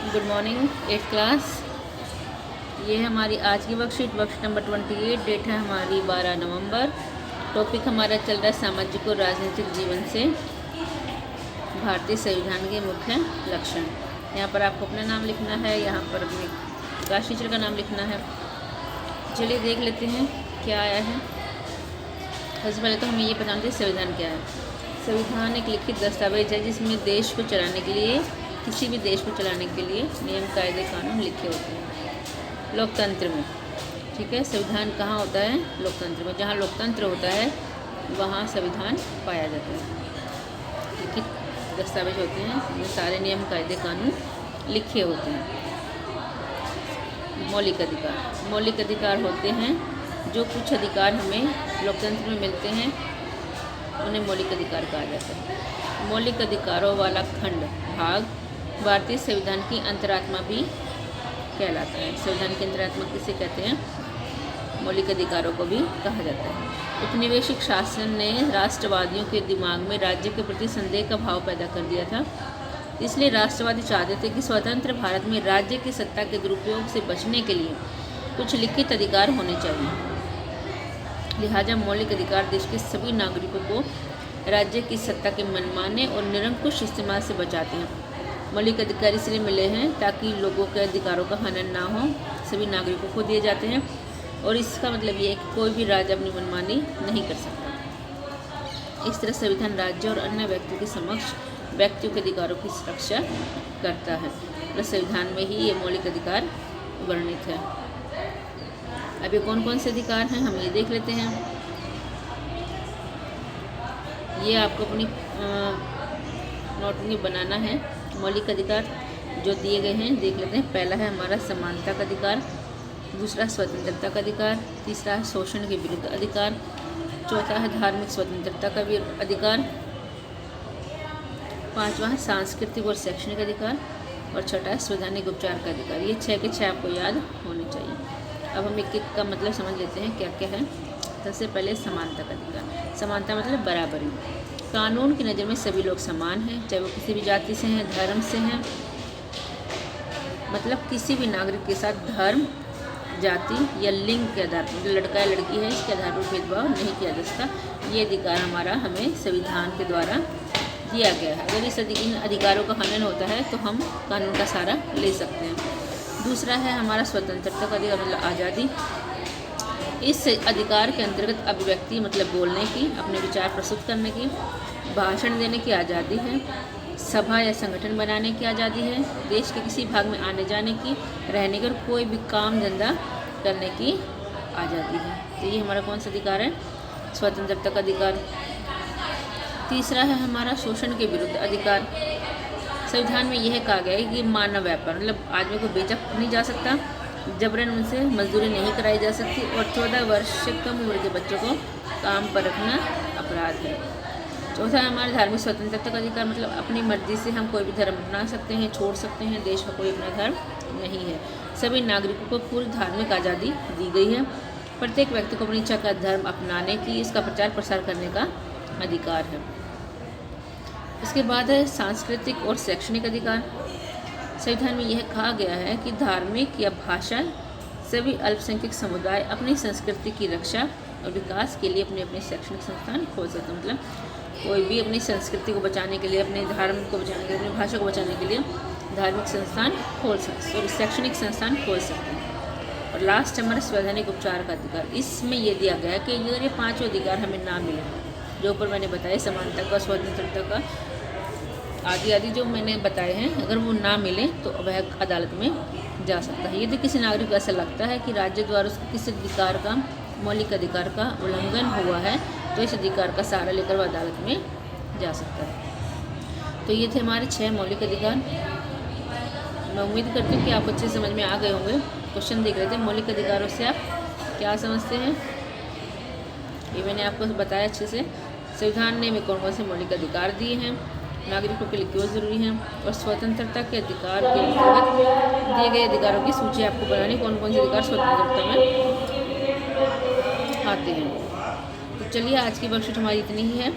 Good morning eight class. ये है हमारी आज की वर्कशीट नंबर 28। डेट है हमारी 12 नवंबर। टॉपिक हमारा चल रहा है सामाजिक और राजनीतिक जीवन से भारतीय संविधान के मुख्य लक्षण। यहाँ पर आपको अपना नाम लिखना है, यहाँ पर अपने क्लास टीचर का नाम लिखना है। चलिए देख लेते हैं क्या आया है। सबसे पहले तो हमें ये बताना चाहिए संविधान क्या है। संविधान एक लिखित दस्तावेज है जिसमें देश को चलाने के लिए, किसी भी देश को चलाने के लिए नियम कायदे कानून लिखे होते हैं। लोकतंत्र में, ठीक है, संविधान कहाँ होता है? लोकतंत्र में। जहाँ लोकतंत्र होता है वहाँ संविधान पाया जाता है। लिखित दस्तावेज होते हैं जिसमें सारे नियम कायदे कानून लिखे होते हैं। मौलिक अधिकार, मौलिक अधिकार होते हैं जो कुछ अधिकार हमें लोकतंत्र में मिलते हैं, उन्हें मौलिक अधिकार कहा जाता है। मौलिक अधिकारों वाला खंड भाग भारतीय संविधान की अंतरात्मा भी कहलाता है। संविधान की अंतरात्मा किसे कहते हैं? मौलिक अधिकारों को भी कहा जाता है। उपनिवेशिक शासन ने राष्ट्रवादियों के दिमाग में राज्य के प्रति संदेह का भाव पैदा कर दिया था। इसलिए राष्ट्रवादी चाहते थे कि स्वतंत्र भारत में राज्य की सत्ता के दुरुपयोग से बचने के लिए कुछ लिखित अधिकार होने चाहिए। लिहाजा मौलिक अधिकार देश के सभी नागरिकों को राज्य की सत्ता के मनमाने और निरंकुश इस्तेमाल से बचाते हैं। मौलिक अधिकार इसलिए मिले हैं ताकि लोगों के अधिकारों का हनन ना हो, सभी नागरिकों को दिए जाते हैं। और इसका मतलब ये है कि कोई भी राज्य अपनी मनमानी नहीं कर सकता। इस तरह संविधान राज्य और अन्य व्यक्तियों के समक्ष व्यक्तियों के अधिकारों की सुरक्षा करता है। तो संविधान में ही ये मौलिक अधिकार वर्णित है। अब ये कौन कौन से अधिकार हैं हम ये देख लेते हैं। ये आपको अपनी नोट में बनाना है। मौलिक अधिकार जो दिए गए हैं देख लेते हैं। पहला है हमारा समानता का अधिकार, दूसरा स्वतंत्रता का अधिकार, तीसरा है शोषण के विरुद्ध अधिकार, चौथा है धार्मिक स्वतंत्रता का भी अधिकार, पांचवा है सांस्कृतिक और शैक्षणिक अधिकार, और छठा है संवैधानिक उपचार का अधिकार। ये 6 के 6 आपको याद होने चाहिए। अब हम एक एक का मतलब समझ लेते हैं क्या क्या है। सबसे पहले समानता का अधिकार। समानता मतलब बराबरी। कानून की नज़र में सभी लोग समान हैं, चाहे वो किसी भी जाति से हैं, धर्म से हैं। मतलब किसी भी नागरिक के साथ धर्म, जाति या लिंग के आधार पर, मतलब लड़का या लड़की है इसके आधार पर भेदभाव नहीं किया जा सकता। ये अधिकार हमारा हमें संविधान के द्वारा दिया गया है। अगर इन अधिकारों का हनन होता है तो हम कानून का सहारा ले सकते हैं। दूसरा है हमारा स्वतंत्रता का अधिकार, मतलब आज़ादी। इस अधिकार के अंतर्गत अभिव्यक्ति मतलब बोलने की, अपने विचार प्रस्तुत करने की, भाषण देने की आज़ादी है, सभा या संगठन बनाने की आज़ादी है, देश के किसी भाग में आने जाने की, रहने की और कोई भी काम धंधा करने की आज़ादी है। तो ये हमारा कौन सा अधिकार है? स्वतंत्रता का अधिकार। तीसरा है हमारा शोषण के विरुद्ध अधिकार। संविधान में यह कहा गया है कि मानव व्यापार, मतलब आदमी को बेचा नहीं जा सकता, जबरन उनसे मजदूरी नहीं कराई जा सकती, और 14 वर्ष से कम उम्र के बच्चों को काम पर रखना अपराध है। चौथा है हमारा धार्मिक स्वतंत्रता का अधिकार, मतलब अपनी मर्जी से हम कोई भी धर्म अपना सकते हैं, छोड़ सकते हैं। देश का कोई अपना धर्म नहीं है। सभी नागरिकों को पूरी धार्मिक आज़ादी दी गई है। प्रत्येक व्यक्ति को अपनी इच्छा का धर्म अपनाने की, इसका प्रचार प्रसार करने का अधिकार है। इसके बाद है सांस्कृतिक और शैक्षणिक अधिकार। संविधान में यह कहा गया है कि धार्मिक या भाषा सभी अल्पसंख्यक समुदाय अपनी संस्कृति की रक्षा और विकास के लिए अपने अपने शैक्षणिक संस्थान खोल सकते हैं। मतलब कोई भी अपनी संस्कृति को बचाने के लिए, अपने धर्म को बचाने के लिए, अपनी भाषा को बचाने के लिए धार्मिक संस्थान खोल सकते और शैक्षणिक संस्थान खोल सकते हैं। और लास्ट हमारा संवैधानिक उपचार का अधिकार। इसमें यह दिया गया कि अगर ये 5 अधिकार हमें ना मिले, जो ऊपर मैंने बताया, समानता का, स्वतंत्रता का, आदि जो मैंने बताए हैं, अगर वो ना मिले तो वह अदालत में जा सकता है। यदि किसी नागरिक को ऐसा लगता है कि राज्य द्वारा उसके किसी अधिकार का, मौलिक अधिकार का उल्लंघन हुआ है, तो इस अधिकार का सहारा लेकर वह अदालत में जा सकता है। तो ये थे हमारे 6 मौलिक अधिकार। मैं उम्मीद करती हूँ कि आप अच्छे समझ में आ गए होंगे। क्वेश्चन देख रहे थे, मौलिक अधिकारों से आप क्या समझते हैं, ये मैंने आपको बताया अच्छे से। संविधान ने हमें कौन कौन से मौलिक अधिकार दिए हैं, नागरिकों के लिए क्यों ज़रूरी हैं, और स्वतंत्रता के अधिकार के अंतर्गत दिए गए अधिकारों की सूची आपको बनानी, कौन कौन से अधिकार स्वतंत्रता में आते हैं। तो चलिए आज की वर्कशीट हमारी इतनी ही है।